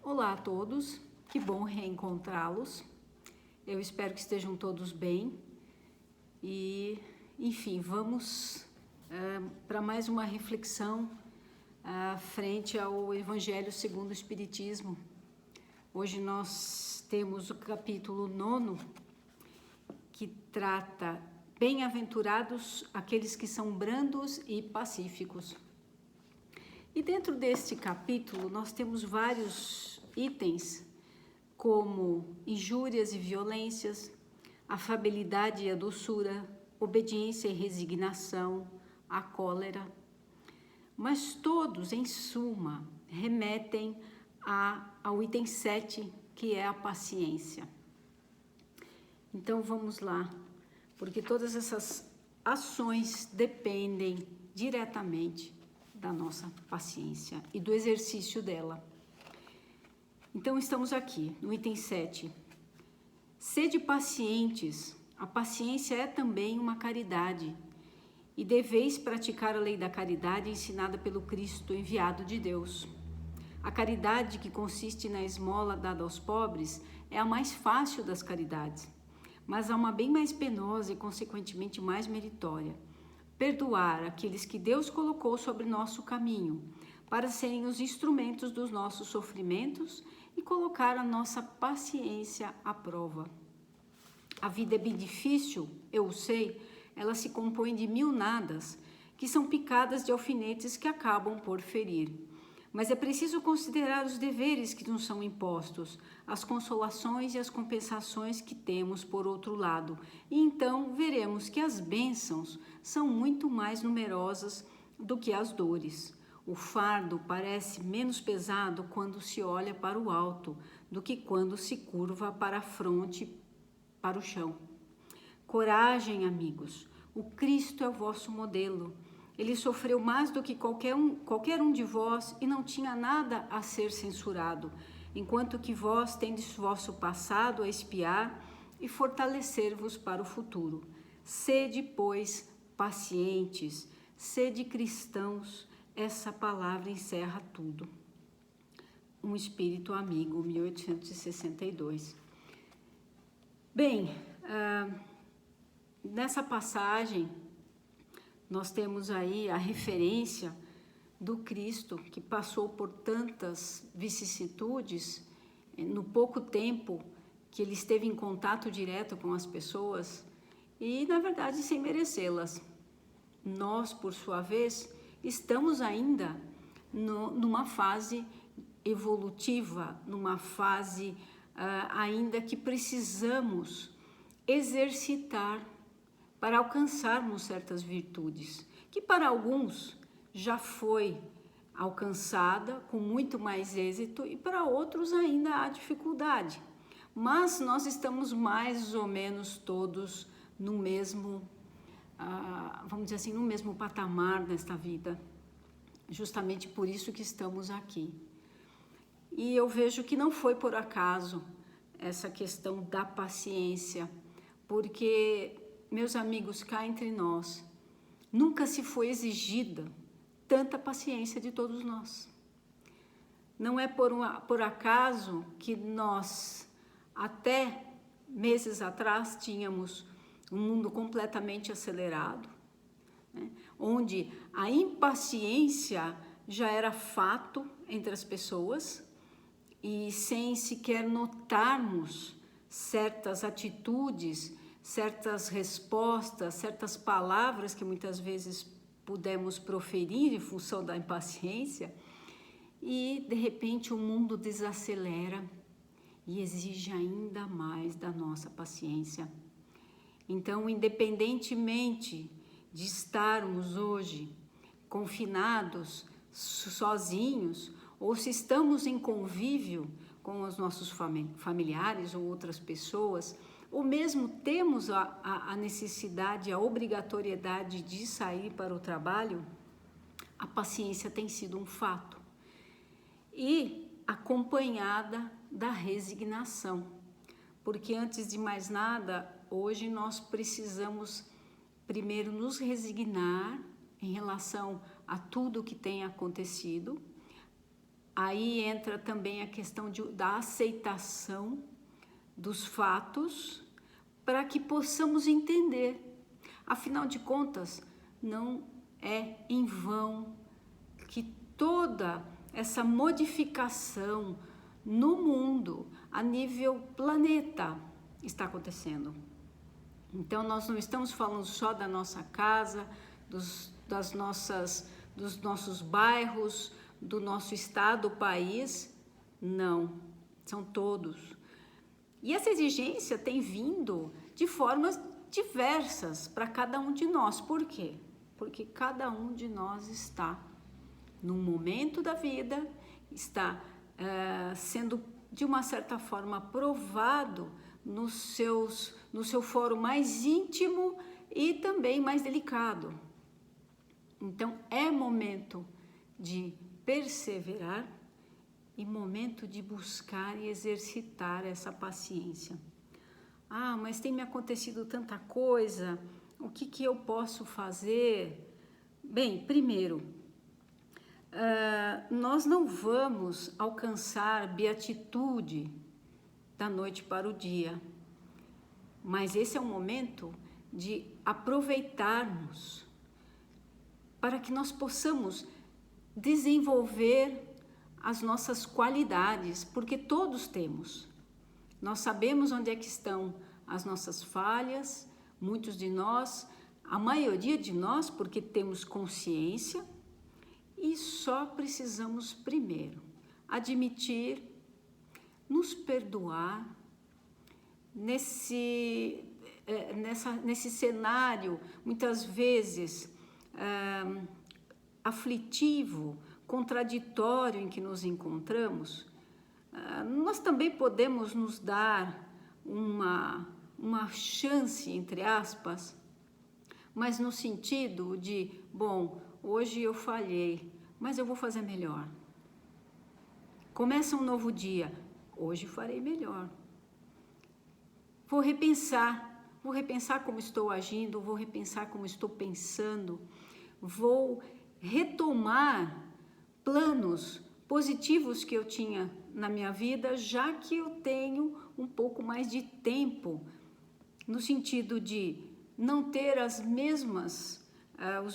Olá a todos, que bom reencontrá-los. Eu espero que estejam todos bem e, enfim, vamos para mais uma reflexão frente ao Evangelho segundo o Espiritismo. Hoje nós temos o capítulo 9, que trata bem-aventurados aqueles que são brandos e pacíficos. E dentro deste capítulo nós temos vários itens, como injúrias e violências, afabilidade e a doçura, obediência e resignação, a cólera. Mas todos, em suma, remetem ao item 7, que é a paciência. Então vamos lá, porque todas essas ações dependem diretamente da nossa paciência e do exercício dela. Então estamos aqui no item 7. Sede pacientes, a paciência é também uma caridade, e deveis praticar a lei da caridade ensinada pelo Cristo enviado de Deus. A caridade, que consiste na esmola dada aos pobres, é a mais fácil das caridades, mas há uma bem mais penosa e consequentemente mais meritória: perdoar aqueles que Deus colocou sobre nosso caminho, para serem os instrumentos dos nossos sofrimentos e colocar a nossa paciência à prova. A vida é bem difícil, eu o sei, ela se compõe de mil nadas, que são picadas de alfinetes que acabam por ferir. Mas é preciso considerar os deveres que nos são impostos, as consolações e as compensações que temos por outro lado, e então veremos que as bênçãos são muito mais numerosas do que as dores. O fardo parece menos pesado quando se olha para o alto do que quando se curva para a fronte, para o chão. Coragem, amigos, o Cristo é o vosso modelo. Ele sofreu mais do que qualquer um de vós e não tinha nada a ser censurado, enquanto que vós tendes vosso passado a espiar e fortalecer-vos para o futuro. Sede, pois, pacientes, sede cristãos. Essa palavra encerra tudo. Um Espírito Amigo, 1862. Bem, nessa passagem nós temos aí a referência do Cristo, que passou por tantas vicissitudes no pouco tempo que ele esteve em contato direto com as pessoas e, na verdade, sem merecê-las. Nós, por sua vez, estamos ainda numa fase evolutiva, numa fase ainda que precisamos exercitar para alcançarmos certas virtudes, que para alguns já foi alcançada com muito mais êxito e para outros ainda há dificuldade. Mas nós estamos mais ou menos todos no mesmo, vamos dizer assim, no mesmo patamar nesta vida. Justamente por isso que estamos aqui. E eu vejo que não foi por acaso essa questão da paciência, porque, meus amigos, cá entre nós, nunca se foi exigida tanta paciência de todos nós. Não é por acaso que nós, até meses atrás, tínhamos um mundo completamente acelerado, né? Onde a impaciência já era fato entre as pessoas e sem sequer notarmos certas atitudes, certas respostas, certas palavras que muitas vezes pudemos proferir em função da impaciência, e de repente o mundo desacelera e exige ainda mais da nossa paciência. Então, independentemente de estarmos hoje confinados, sozinhos, ou se estamos em convívio com os nossos familiares ou outras pessoas, ou mesmo temos a necessidade, a obrigatoriedade de sair para o trabalho, a paciência tem sido um fato. E acompanhada da resignação, porque antes de mais nada, hoje nós precisamos primeiro nos resignar em relação a tudo o que tem acontecido, aí entra também a questão da aceitação dos fatos para que possamos entender. Afinal de contas, não é em vão que toda essa modificação no mundo, a nível planeta, está acontecendo. Então, nós não estamos falando só da nossa casa, dos nossos bairros, do nosso estado, país. Não, são todos. E essa exigência tem vindo de formas diversas para cada um de nós. Por quê? Porque cada um de nós está num momento da vida, está sendo de uma certa forma provado no seu foro mais íntimo e também mais delicado. Então é momento de perseverar e momento de buscar e exercitar essa paciência. Ah, mas tem me acontecido tanta coisa, o que eu posso fazer? Bem, primeiro, nós não vamos alcançar beatitude da noite para o dia, mas esse é um momento de aproveitarmos para que nós possamos desenvolver as nossas qualidades, porque todos temos. Nós sabemos onde é que estão as nossas falhas, muitos de nós, a maioria de nós, porque temos consciência, e só precisamos primeiro admitir, nos perdoar nesse cenário, muitas vezes aflitivo, contraditório em que nos encontramos. Nós também podemos nos dar uma chance, entre aspas, mas no sentido de, bom, hoje eu falhei, mas eu vou fazer melhor. Começa um novo dia, hoje farei melhor. Vou repensar como estou agindo, vou repensar como estou pensando, vou retomar planos positivos que eu tinha na minha vida, já que eu tenho um pouco mais de tempo, no sentido de não ter os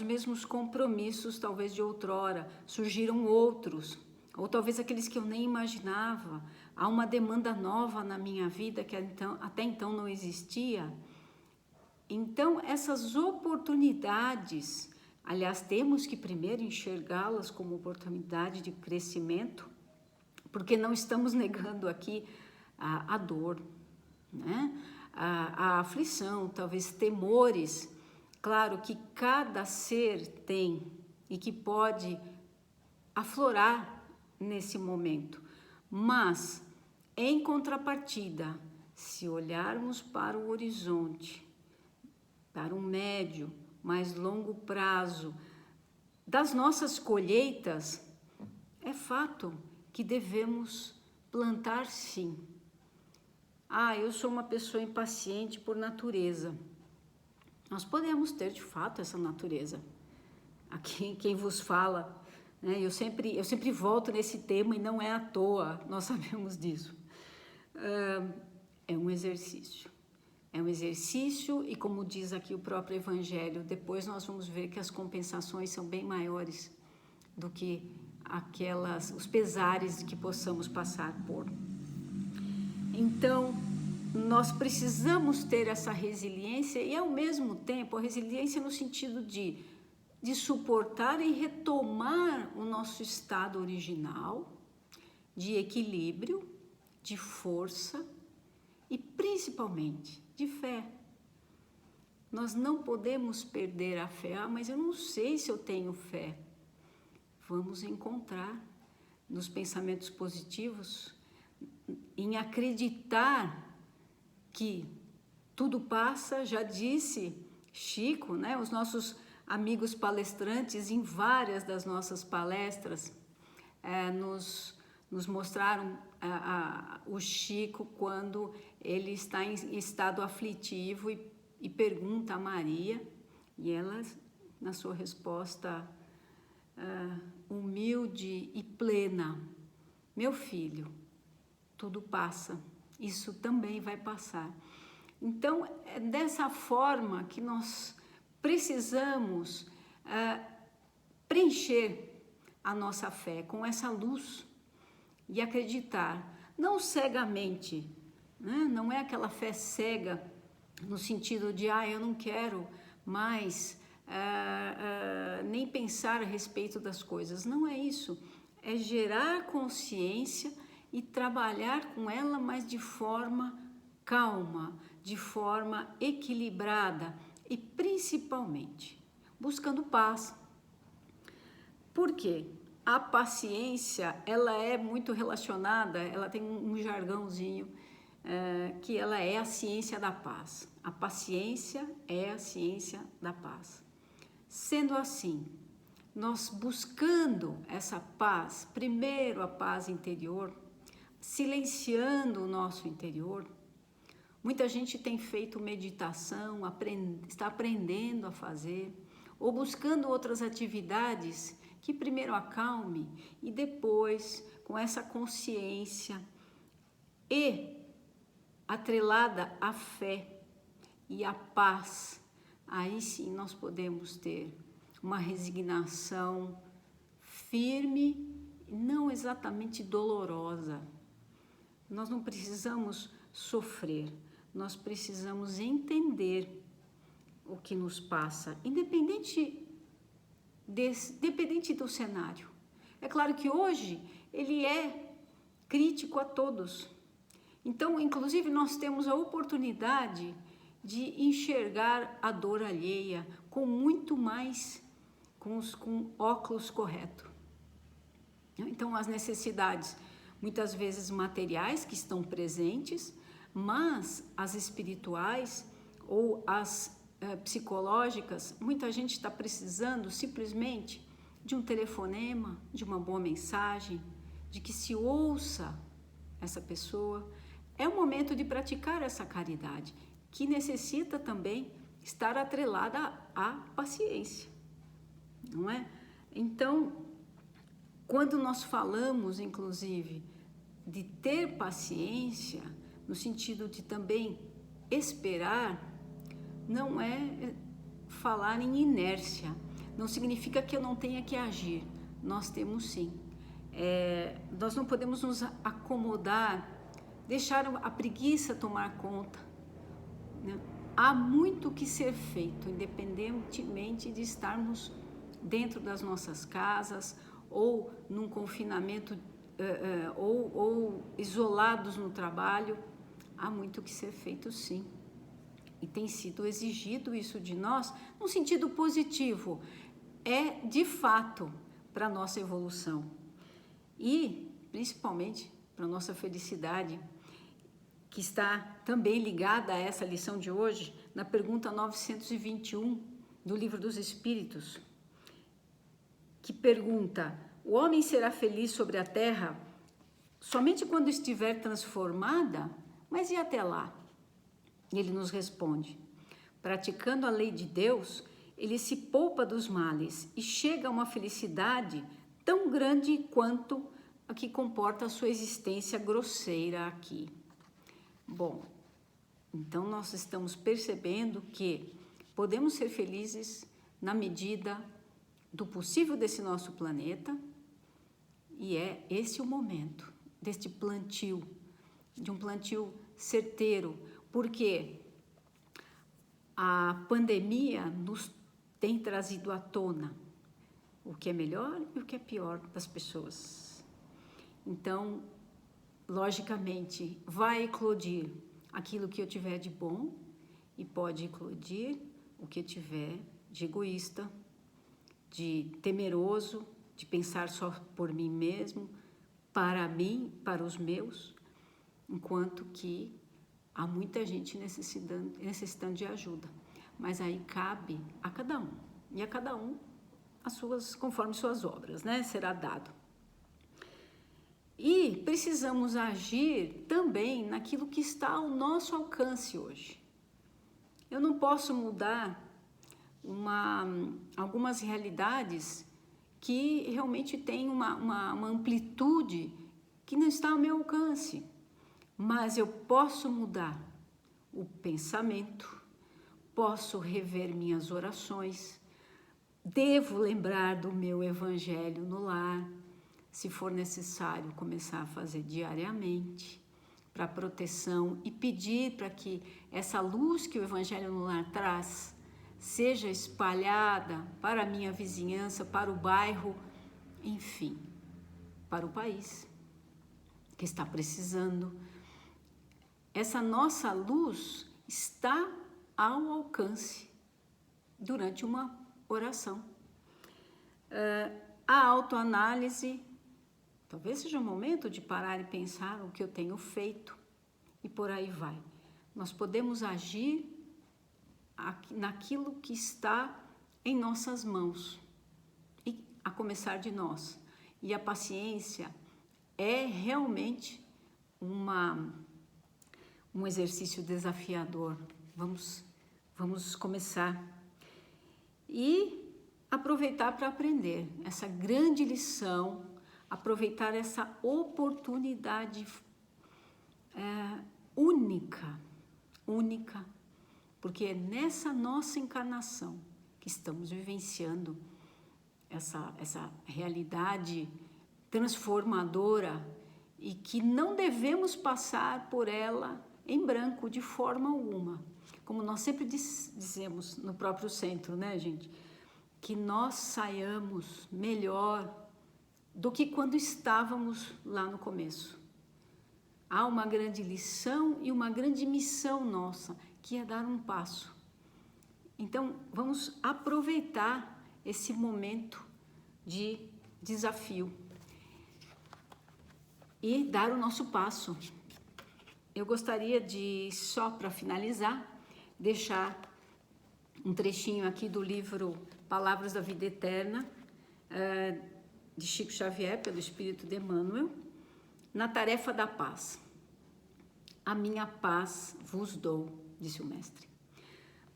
mesmos compromissos, talvez de outrora, surgiram outros, ou talvez aqueles que eu nem imaginava. Há uma demanda nova na minha vida que até então não existia. Então, essas oportunidades, aliás, temos que primeiro enxergá-las como oportunidade de crescimento, porque não estamos negando aqui a dor, né? A aflição, talvez temores, claro que cada ser tem e que pode aflorar nesse momento, mas em contrapartida, se olharmos para o horizonte, para um médio, mais longo prazo das nossas colheitas, é fato que devemos plantar sim. Eu sou uma pessoa impaciente por natureza. Nós podemos ter de fato essa natureza. Aqui quem vos fala, né? Eu sempre volto nesse tema e não é à toa, nós sabemos disso. É um exercício. É um exercício e, como diz aqui o próprio Evangelho, depois nós vamos ver que as compensações são bem maiores do que os pesares que possamos passar por. Então, nós precisamos ter essa resiliência e, ao mesmo tempo, a resiliência no sentido de suportar e retomar o nosso estado original de equilíbrio, de força e, principalmente, de fé. Nós não podemos perder a fé. Mas eu não sei se eu tenho fé. Vamos encontrar nos pensamentos positivos, em acreditar que tudo passa, já disse Chico, né? Os nossos amigos palestrantes, em várias das nossas palestras, nos mostraram o Chico quando ele está em estado aflitivo e pergunta a Maria, e ela, na sua resposta humilde e plena, meu filho, tudo passa, isso também vai passar. Então, é dessa forma que nós precisamos preencher a nossa fé com essa luz e acreditar, não cegamente, né? Não é aquela fé cega no sentido de, eu não quero mais nem pensar a respeito das coisas. Não é isso, é gerar consciência e trabalhar com ela, mas de forma calma, de forma equilibrada e principalmente buscando paz. Por quê? A paciência, ela é muito relacionada, ela tem um jargãozinho, que ela é a ciência da paz. A paciência é a ciência da paz. Sendo assim, nós buscando essa paz, primeiro a paz interior, silenciando o nosso interior. Muita gente tem feito meditação, está aprendendo a fazer, ou buscando outras atividades que primeiro acalme e depois, com essa consciência e atrelada à fé e à paz, aí sim nós podemos ter uma resignação firme, não exatamente dolorosa. Nós não precisamos sofrer, nós precisamos entender o que nos passa, independente do cenário. É claro que hoje ele é crítico a todos. Então, inclusive, nós temos a oportunidade de enxergar a dor alheia com muito mais, com óculos corretos. Então, as necessidades, muitas vezes materiais, que estão presentes, mas as espirituais ou as psicológicas, muita gente está precisando simplesmente de um telefonema, de uma boa mensagem, de que se ouça essa pessoa. É o momento de praticar essa caridade, que necessita também estar atrelada à paciência, não é? Então, quando nós falamos, inclusive, de ter paciência, no sentido de também esperar, não é falar em inércia, não significa que eu não tenha que agir, nós temos sim. Nós não podemos nos acomodar, deixar a preguiça tomar conta, né? Há muito que ser feito, independentemente de estarmos dentro das nossas casas ou num confinamento ou isolados no trabalho. Há muito que ser feito, sim. E tem sido exigido isso de nós, num sentido positivo. É, de fato, para a nossa evolução. E, principalmente, para a nossa felicidade, que está também ligada a essa lição de hoje, na pergunta 921 do Livro dos Espíritos, que pergunta: o homem será feliz sobre a terra somente quando estiver transformada? Mas e até lá? Ele nos responde: praticando a lei de Deus, ele se poupa dos males e chega a uma felicidade tão grande quanto a que comporta a sua existência grosseira aqui. Bom, então nós estamos percebendo que podemos ser felizes na medida do possível desse nosso planeta, e é esse o momento deste plantio, de um plantio certeiro, porque a pandemia nos tem trazido à tona o que é melhor e o que é pior das pessoas. Então, logicamente, vai eclodir aquilo que eu tiver de bom e pode eclodir o que eu tiver de egoísta, de temeroso, de pensar só por mim mesmo, para mim, para os meus, enquanto que há muita gente necessitando de ajuda. Mas aí cabe a cada um, e a cada um conforme suas obras, né? Será dado. E precisamos agir também naquilo que está ao nosso alcance hoje. Eu não posso mudar algumas realidades que realmente têm uma amplitude que não está ao meu alcance, mas eu posso mudar o pensamento, posso rever minhas orações, devo lembrar do meu evangelho no lar, se for necessário começar a fazer diariamente, para proteção e pedir para que essa luz que o evangelho no lar traz seja espalhada para a minha vizinhança, para o bairro, enfim, para o país que está precisando. Essa nossa luz está ao alcance durante uma oração. A autoanálise, talvez seja o momento de parar e pensar o que eu tenho feito e por aí vai. Nós podemos agir naquilo que está em nossas mãos, e a começar de nós. E a paciência é realmente um exercício desafiador. Vamos começar e aproveitar para aprender essa grande lição, aproveitar essa oportunidade única, porque é nessa nossa encarnação que estamos vivenciando essa realidade transformadora e que não devemos passar por ela em branco de forma alguma. Como nós sempre dizemos no próprio centro, né, gente? Que nós saiamos melhor do que quando estávamos lá no começo. Há uma grande lição e uma grande missão nossa, que é dar um passo. Então, vamos aproveitar esse momento de desafio e dar o nosso passo. Eu gostaria de, só para finalizar, deixar um trechinho aqui do livro Palavras da Vida Eterna, de Chico Xavier, pelo Espírito de Emmanuel, na tarefa da paz. A minha paz vos dou, disse o mestre.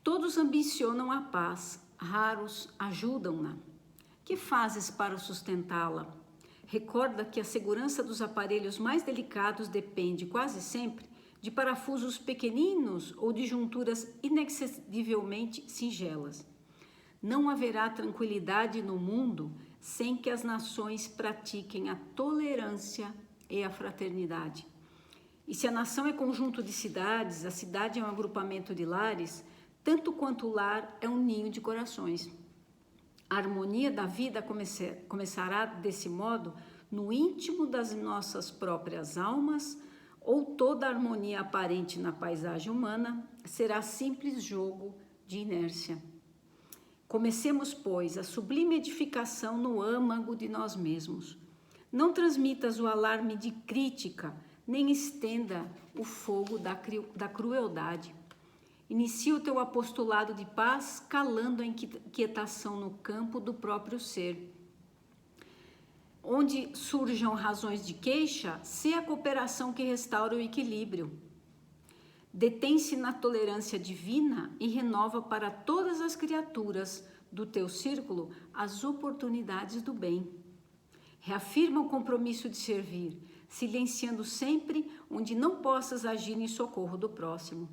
Todos ambicionam a paz, raros ajudam-na. Que fazes para sustentá-la? Recorda que a segurança dos aparelhos mais delicados depende, quase sempre, de parafusos pequeninos ou de junturas inexcedivelmente singelas. Não haverá tranquilidade no mundo sem que as nações pratiquem a tolerância e a fraternidade. E se a nação é conjunto de cidades, a cidade é um agrupamento de lares, tanto quanto o lar é um ninho de corações. A harmonia da vida começará desse modo no íntimo das nossas próprias almas, ou toda a harmonia aparente na paisagem humana será simples jogo de inércia. Comecemos, pois, a sublime edificação no âmago de nós mesmos. Não transmitas o alarme de crítica, nem estenda o fogo da crueldade. Inicia o teu apostolado de paz, calando a inquietação no campo do próprio ser. Onde surjam razões de queixa, se a cooperação que restaura o equilíbrio. Detém-se na tolerância divina e renova para todas as criaturas do teu círculo as oportunidades do bem. Reafirma o compromisso de servir, silenciando sempre onde não possas agir em socorro do próximo.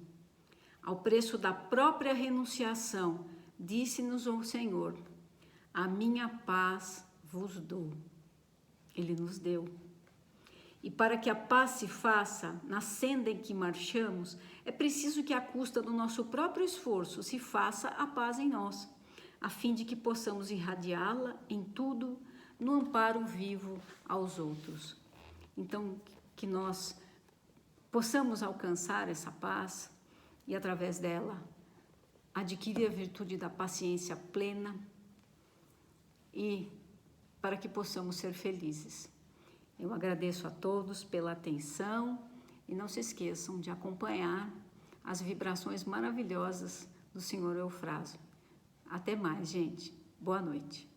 Ao preço da própria renunciação, disse-nos o Senhor: a minha paz vos dou. Ele nos deu. E para que a paz se faça na senda em que marchamos, é preciso que, à custa do nosso próprio esforço, se faça a paz em nós, a fim de que possamos irradiá-la em tudo, no amparo vivo aos outros. Então, que nós possamos alcançar essa paz e, através dela, adquirir a virtude da paciência plena e para que possamos ser felizes. Eu agradeço a todos pela atenção e não se esqueçam de acompanhar as vibrações maravilhosas do Senhor Eufrásio. Até mais, gente. Boa noite.